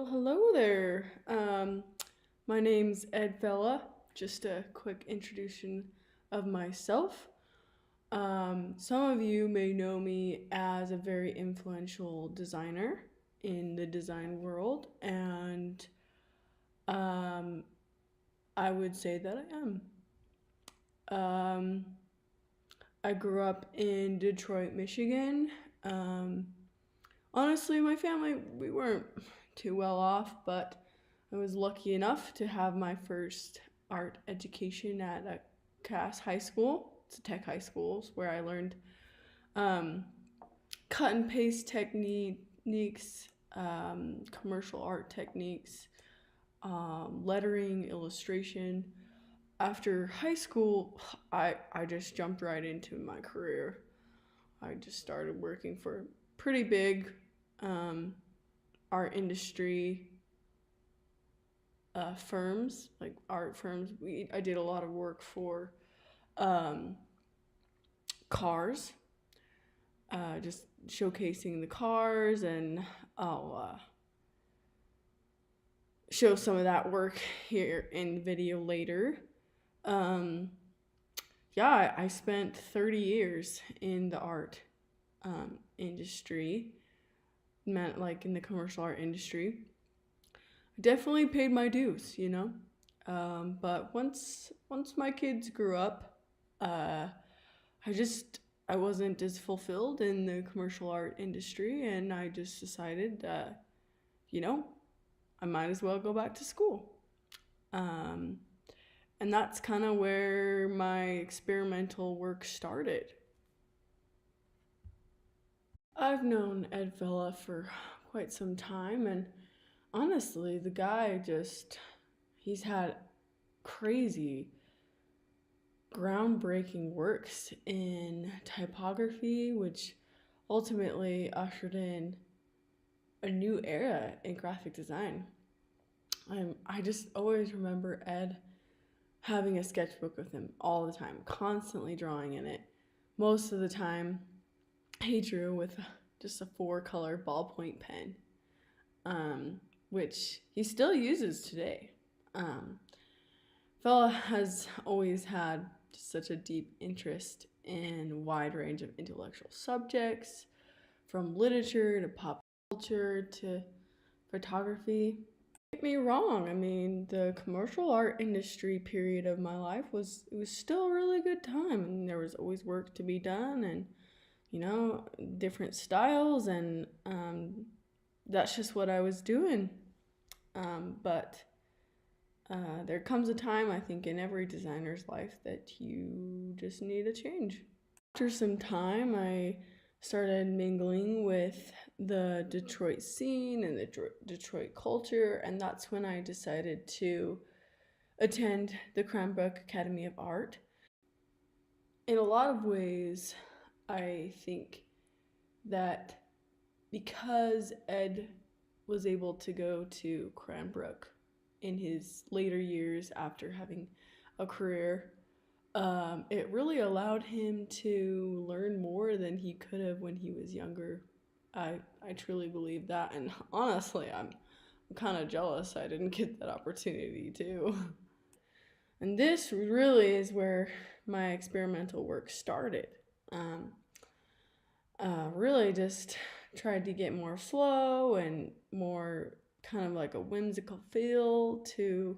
Well, hello there. My name's Ed Fella. Just a quick introduction of myself. Some of you may know me as a very influential designer in the design world, and um, I would say that I am. Um, I grew up in Detroit, Michigan. Um, Honestly, my family, we weren't too well off, but I was lucky enough to have my first art education at a Cass High School. It's a tech high school where I learned um, cut and paste techniques, commercial art techniques, lettering, illustration. After high school, I just jumped right into my career. I just started working for pretty big um, art industry firms, like art firms. I did a lot of work for um, cars, just showcasing the cars, and I'll show some of that work here in the video later. Um, yeah, I spent 30 years in the art industry, meant like in the commercial art industry. I definitely paid my dues, you know. But once my kids grew up, uh, I wasn't as fulfilled in the commercial art industry, and I just decided that, you know, I might as well go back to school. Um, and that's kind of where my experimental work started. I've known Ed Villa for quite some time, and honestly, the guy just, he's had crazy, groundbreaking works in typography, which ultimately ushered in a new era in graphic design. I just always remember Ed having a sketchbook with him all the time, constantly drawing in it. Most of the time, he drew with just a 4-color ballpoint pen, which he still uses today. Fella has always had just such a deep interest in a wide range of intellectual subjects, from literature to pop culture to photography. Don't get me wrong, I mean, the commercial art industry period of my life was still a really good time, and there was always work to be done, and different styles, and that's just what I was doing. But there comes a time, I think, in every designer's life that you just need a change. After some time, I started mingling with the Detroit scene and the Detroit culture, and that's when I decided to attend the Cranbrook Academy of Art. In a lot of ways, I think that because Ed was able to go to Cranbrook in his later years after having a career, it really allowed him to learn more than he could have when he was younger. I truly believe that, and honestly, I'm kind of jealous I didn't get that opportunity too. And this really is where my experimental work started. Um, really just tried to get more flow and more kind of like a whimsical feel to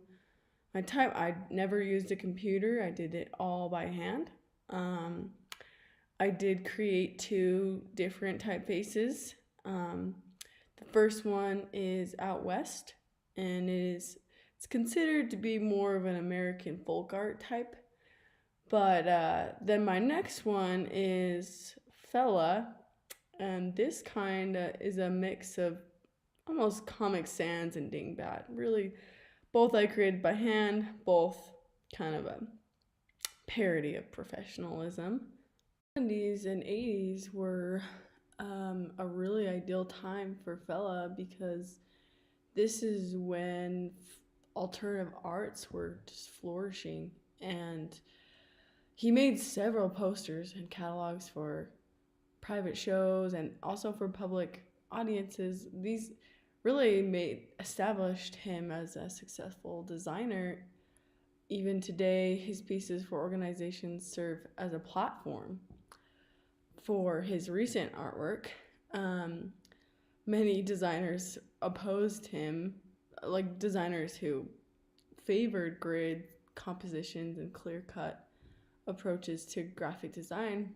my type. I never used a computer, I did it all by hand. Um, I did create 2 different typefaces. The first one is Out West, and it's considered to be more of an American folk art type. But then my next one is Fella, and this kind of is a mix of almost Comic Sans and Dingbat. Really, both I created by hand, both kind of a parody of professionalism. 70s and 80s were a really ideal time for Fella because this is when alternative arts were just flourishing, and he made several posters and catalogs for private shows and also for public audiences. These really established him as a successful designer. Even today, his pieces for organizations serve as a platform for his recent artwork. Many designers opposed him, like designers who favored grid compositions and clear-cut approaches to graphic design.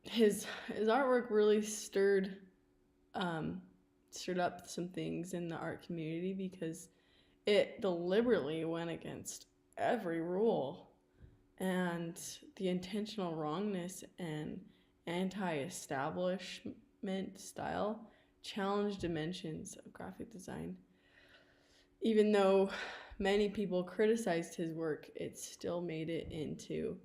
His artwork really stirred up some things in the art community because it deliberately went against every rule, and the intentional wrongness and anti-establishment style challenged dimensions of graphic design. Even though many people criticized his work, it still made it into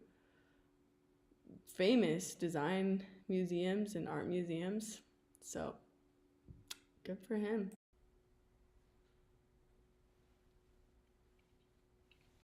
famous design museums and art museums. So good for him.